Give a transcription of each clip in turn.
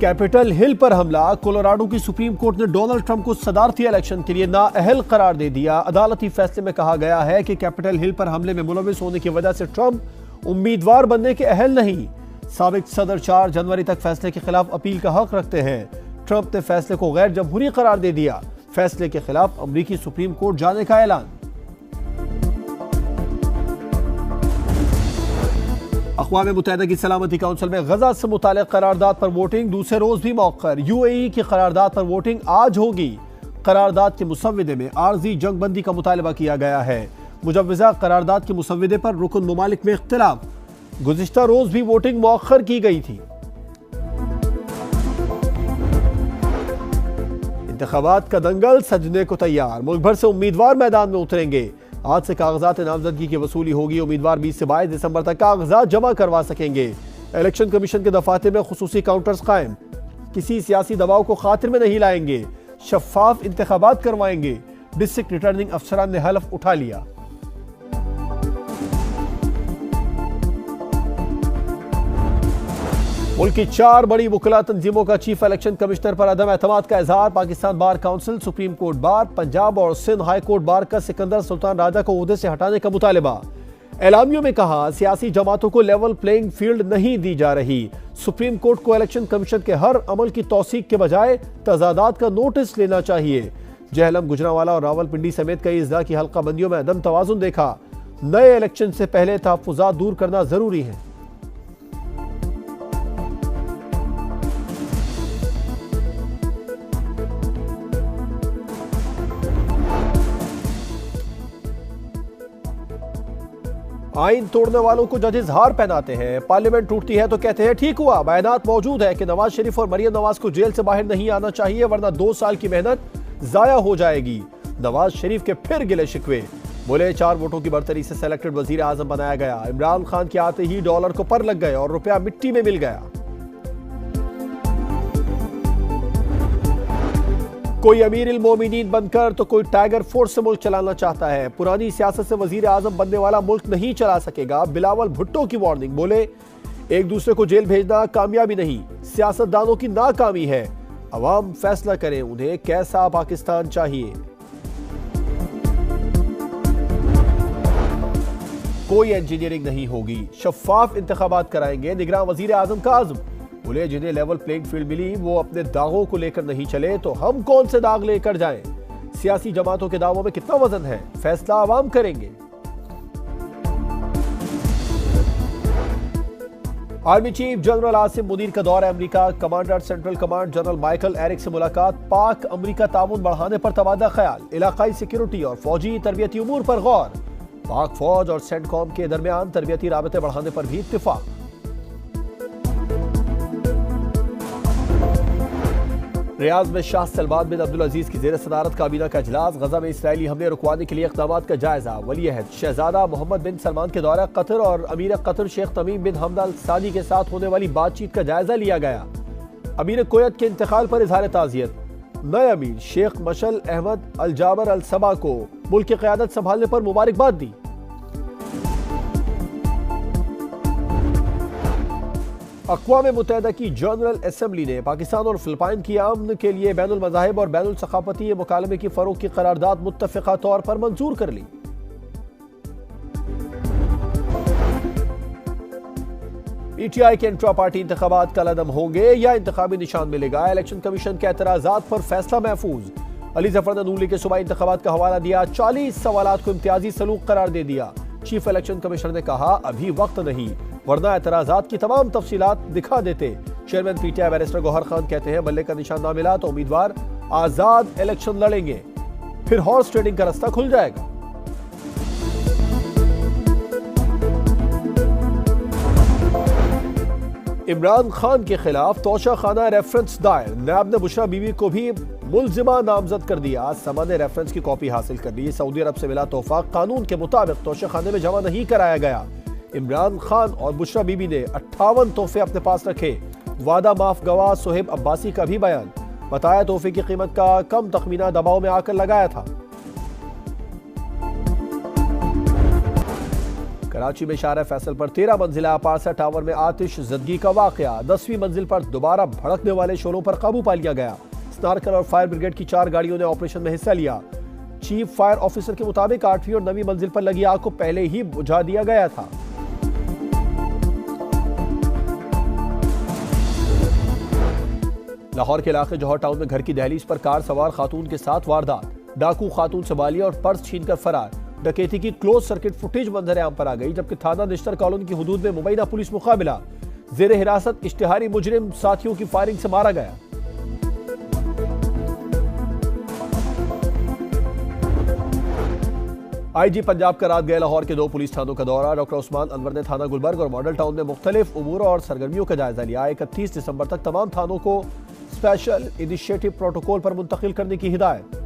Capitol Hill पर हमला। Colorado की सुप्रीम कोर्ट ने डोनाल्ड ट्रंप को सदारती इलेक्शन के लिए नाअहल करार दे दिया। अदालती फैसले में कहा गया है कि कैपिटल हिल पर हमले में मुलविस होने की वजह से ट्रंप उम्मीदवार बनने के अहल नहीं। साबिक सदर 4 जनवरी तक फैसले के खिलाफ अपील का हक रखते हैं। ट्रंप ने फैसले को गैर जमहूरी करार दे दिया। फैसले के खिलाफ अमरीकी सुप्रीम कोर्ट जाने का ऐलान। अक़वाम मुत्तहिदा की सलामती काउंसिल में गजा से मुताल्लिक़ करारदाद पर वोटिंग दूसरे रोज भी मौखर। यूएई की करारदाद पर वोटिंग आज होगी। करारदाद के मुसव्विदे में आर्जी जंगबंदी का मुतालबा किया गया है। मुजव्वज़ा करारदाद के मुसव्विदे पर रुकन मुमालिक में इख्तिलाफ। गुज़िश्ता रोज भी वोटिंग मौखर की गई थी। इंतखाबात का दंगल सजने को तैयार। मुल्क भर से उम्मीदवार मैदान में उतरेंगे। आज से कागजात नामजदगी की वसूली होगी। उम्मीदवार 20 से 22 दिसंबर तक कागजात जमा करवा सकेंगे। इलेक्शन कमीशन के दफातर में खुसूसी काउंटर्स कायम। किसी सियासी दबाव को खातिर में नहीं लाएंगे। शफाफ इंतखाबात करवाएंगे। डिस्ट्रिक्ट रिटर्निंग अफसरान ने हलफ उठा लिया। मुल्क की 4 बड़ी वकला तंजीमों का चीफ इलेक्शन कमिश्नर पर अदम एतमाद का इजहार। Pakistan bar council, supreme court bar, Punjab और सिंध हाई कोर्ट बार का सिकंदर सुल्तान राजा को ओहदे से हटाने का मुतालबा। एलामियों में कहा सियासी जमातों को लेवल प्लेइंग फील्ड नहीं दी जा रही। सुप्रीम कोर्ट को इलेक्शन कमीशन के हर अमल की तौसीक के बजाय तजादात का नोटिस लेना चाहिए। जहलम, गुजरांवाला और रावलपिंडी समेत कई अजला की हल्का बंदियों में अदम तवाजुन देखा। नए इलेक्शन से पहले तहफ्फुजात दूर करना जरूरी है। आइन तोड़ने वालों को जजेस हार पहनाते हैं। पार्लियामेंट टूटती है तो कहते हैं ठीक हुआ। बयानात मौजूद है कि नवाज शरीफ और मरियम नवाज को जेल से बाहर नहीं आना चाहिए वरना 2 साल की मेहनत जाया हो जाएगी। नवाज शरीफ के फिर गिले शिकवे। बोले 4 वोटों की बढ़तरी से सेलेक्टेड वजीर आजम बनाया गया। इमरान खान के आते ही डॉलर को पर लग गए और रुपया मिट्टी में मिल गया। कोई अमीर इल मोमिनीन बनकर तो कोई टाइगर फोर्स से मुल्क चलाना चाहता है। पुरानी सियासत से वजीर आजम बनने वाला मुल्क नहीं चला सकेगा। बिलावल भुट्टो की वार्निंग। बोले एक दूसरे को जेल भेजना कामयाबी नहीं, सियासतदानों की नाकामी है। अवाम फैसला करें उन्हें कैसा पाकिस्तान चाहिए। कोई इंजीनियरिंग नहीं होगी, शफाफ इंतखाबात कराएंगे। निगरान वजीर आजम का आज़म। बोले जिन्हें लेवल प्लेइंग फील्ड मिली वो अपने दागों को लेकर नहीं चले तो हम कौन से दाग लेकर जाएं। सियासी जमातों के दावों में कितना वजन है, फैसला आवाम करेंगे। Army chief general Asim Munir का दौरा America. Commander central command general Michael Erik से मुलाकात। पाक अमेरिका ताउन बढ़ाने पर तबादला ख्याल। इलाकाई सिक्योरिटी और फौजी तरबियती उमूर पर गौर। पाक फौज और सेंटकॉम के दरमियान तरबियती राबते बढ़ाने पर भी इत्तिफाक। रियाद में शाह सलमान बिन अब्दुल अजीज की जेर सदारत काबीना का इजलास। गजा में इसराइली हमले रुकवाने के लिए इक़दामात का जायजा। वली-ए-अहद शहजादा मोहम्मद बिन सलमान के दौरा कतर और अमीर कतर शेख तमीम बिन हमद अल सानी के साथ होने वाली बातचीत का जायजा लिया गया। अमीर कुवैत के इंतकाल पर इजहार ताज़ियत। नए अमीर शेख मशल अहमद अल जाबर अल सबा को मुल्क की क़यादत संभालने पर मुबारकबाद दी। अक़वाम मुत्तहिदा की जनरल असम्बली ने पाकिस्तान और फिलिपाइन की अमन के लिए बैनुल मज़ाहिब और बैनुल सक़ाफ़ती मुकालमे की फ़रोग़ की करारदाद मुत्तफ़िक़ा तौर पर मंजूर कर ली। पीटीआई के इंट्रा पार्टी इंतखाबात कल अदम होंगे या इंतखाबी निशान मिलेगा। इलेक्शन कमीशन के एतराज़ात पर फैसला महफूज। अली ज़फ़र ने नून लीग के सूबाई इंतखाबात का हवाला दिया। 40 सवालात को इम्तियाजी सलूक करार दे दिया। चीफ इलेक्शन कमिश्नर ने कहा अभी वक्त नहीं वरना एतराज़ात की तमाम तफसीलात दिखा देते। Chairman PTI barrister Gohar Khan कहते हैं बल्ले का निशान ना मिला तो उम्मीदवार आजाद इलेक्शन लड़ेंगे, फिर हॉर्स ट्रेडिंग का रास्ता खुल जाएगा। इमरान खान के खिलाफ तोशाखाना रेफरेंस दायर। नैब ने बुशरा बीबी को भी मुल्जिमा नामजद कर दिया। समा ने रेफरेंस की कॉपी हासिल कर ली। सऊदी अरब से मिला तोहफा कानून के मुताबिक तोशाखाने में जमा नहीं कराया गया। इमरान खान और बुशरा बीबी ने 58 तोहफे अपने पास रखे। वादा माफ गवाह सोहेब अब्बासी का भी बयान। बताया तोहफे की कीमत का कम तखमीना दबाव में आकर लगाया था। कराची में शाहरा फैसल पर 13 मंजिला अपारसा टावर में आतिश ज़दगी का वाकया। 10वीं मंजिल पर दोबारा भड़कने वाले शोलों पर काबू पा लिया गया। स्नार्कल और फायर ब्रिगेड की 4 गाड़ियों ने ऑपरेशन में हिस्सा लिया। चीफ फायर ऑफिसर के मुताबिक 8वीं और 9वीं मंजिल पर लगी आग को पहले ही बुझा दिया गया था। लाहौर के इलाके जौहर टाउन में घर की दहलीज पर कार सवार खातून के साथ वारदात। डाकू खातून से बालिया और पर्स छीनकर फरार। डकैती की क्लोज सर्किट फुटेज मंजर आम पर आ गई, जबकि थाना निश्तर कॉलोनी की हुदूद में मुबैना पुलिस मुकाबला। जेर हिरासत इश्तिहारी मुजरिम साथियों की फायरिंग से मारा गया। आईजी पंजाब का रात गए लाहौर के 2 पुलिस थानों का दौरा। डॉक्टर उस्मान अनवर ने थाना गुलबर्ग और मॉडल टाउन में मुख्तलिफ उमूर और सरगर्मियों का जायजा लिया। 31 दिसंबर तक तमाम थानों को स्पेशल इनिशिएटिव प्रोटोकॉल पर मुंतकिल करने की हिदायत।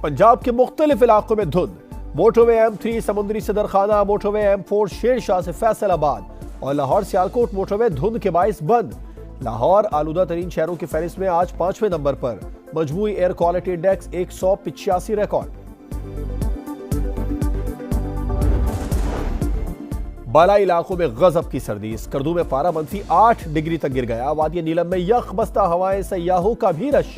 पंजाब के मुख्तलिफ इलाकों में धुंध। मोटरवे M3 समुद्री सदरखाना, मोटरवे M4 शेरशाह से फैसलाबाद और लाहौर सियालकोट मोटरवे धुंध के बाइस बंद। लाहौर आलूदा तरीन शहरों की फहरिस्त में आज 5वें नंबर पर। मजमूई एयर क्वालिटी इंडेक्स 185 रिकॉर्ड। बालाई इलाकों में गजब की सर्दी। स्कर्दू में पारा -8 डिग्री तक गिर गया। वादी नीलम में यख बस्ता हवाएं, सयाहों का भी रश।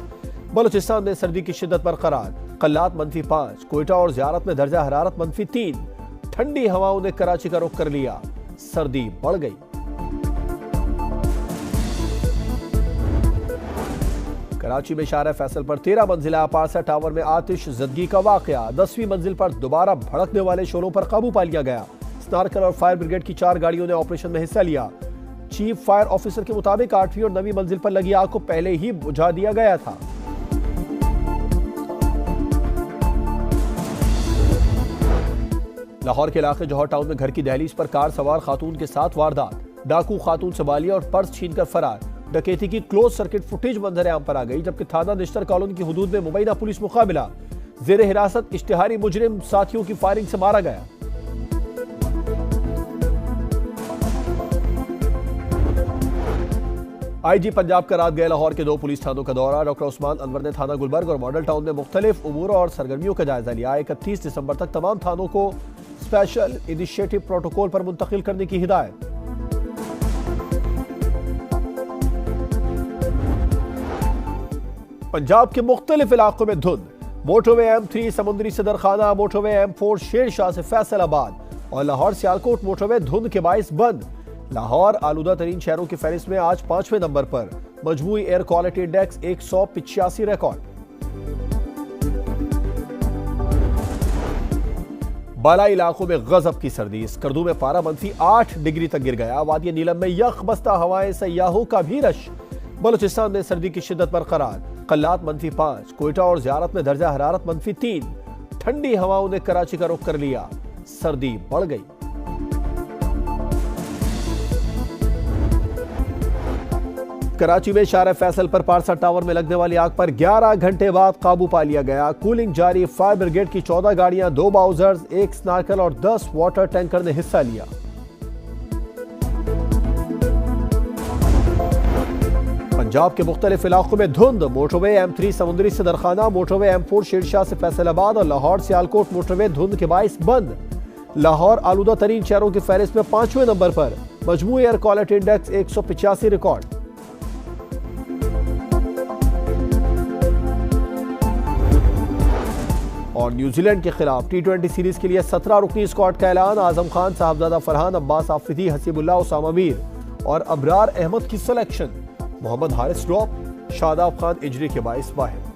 बलूचिस्तान में सर्दी की शिद्दत बरकरार। कल्लात -5। कोयटा और ज़ियारत में दर्जा हरारत -3। ठंडी हवाओं ने कराची का रुख कर लिया। सर्दी बढ़ गई। कराची में शाहरा फैसल पर 13 मंजिला अपारसा टावर में आतिश ज़दगी का वाकया। 10वीं मंजिल पर दोबारा भड़कने वाले शोलों पर काबू पा लिया गया। स्नार्कल और फायर ब्रिगेड की 4 गाड़ियों ने ऑपरेशन में हिस्सा लिया। चीफ फायर ऑफिसर के मुताबिक 8वीं और 9वीं मंजिल पर लगी आग को पहले ही बुझा दिया गया था। लाहौर के इलाके जौहर टाउन में घर की दहलीज पर कार सवार खातून के साथ वारदात। डाकू खातून से बालिया और पर्स छीनकर फरार। डकैती की क्लोज सर्किट फुटेज मंजर आम पर आ गई, जबकि थाना निश्तर कॉलोनी की हुदूद में मुबैना पुलिस मुकाबला। जेर हिरासत इश्तिहारी मुजरिम साथियों की फायरिंग से मारा गया। आईजी पंजाब का रात गए लाहौर के 2 पुलिस थानों का दौरा। डॉक्टर उस्मान अनवर ने थाना गुलबर्ग और मॉडल टाउन में मुख्तलिफ उमूर और सरगर्मियों का जायजा लिया। 31 दिसंबर तक तमाम थानों को स्पेशल इनिशिएटिव प्रोटोकॉल पर मुंतकिल करने की हिदायत। पंजाब के मुख्तलिफ इलाकों में धुंध। मोटरवे M3 समुद्री सदरखाना, मोटरवे M4 शेरशाह से फैसलाबाद और लाहौर सियालकोट मोटरवे धुंध के बाइस बंद। लाहौर आलूदा तरीन शहरों की फहरिस्त में आज 5वें नंबर पर। मजमूई एयर क्वालिटी इंडेक्स 185 रिकॉर्ड। बालाई इलाकों में गजब की सर्दी। स्कर्दू में पारा -8 डिग्री तक गिर गया। वादी नीलम में यख बस्ता हवाएं, सयाहों का भी रश। बलूचिस्तान में सर्दी की शिद्दत बरकरार। कल्लात -5। कोयटा और ज़ियारत में दर्जा हरारत -3। ठंडी हवाओं ने कराची का रुख कर लिया। सर्दी बढ़ गई। कराची में शाहरा फैसल पर पारसा टावर में लगने वाली आग पर 11 घंटे बाद काबू पा लिया गया। कूलिंग जारी। फायर ब्रिगेड की 14 गाड़ियां, 2 बाउजर्स, 1 स्नार्कल और 10 वाटर टैंकर ने हिस्सा लिया। पंजाब के मुख्तलिफ इलाकों में धुंध। मोटरवे M3 समुद्री सदरखाना, मोटरवे M4 शेरशाह से फैसलाबाद और लाहौर सियालकोट मोटरवे धुंध के बाइस बंद। लाहौर आलूदा तरीन शहरों की फहरिस्त में 5वें नंबर पर। मजमूई एयर क्वालिटी इंडेक्स 185 रिकॉर्ड। और न्यूजीलैंड के खिलाफ T20 सीरीज के लिए 17 रुकनी स्क्वाड का ऐलान। आजम खान, साहबजादा फरहान, अब्बास आफरीदी, हसीबुल्लाह, उसामा मीर और अबरार अहमद की selection. Mohammad Haris drop, Shadab Khan injury के बाइस बाहर।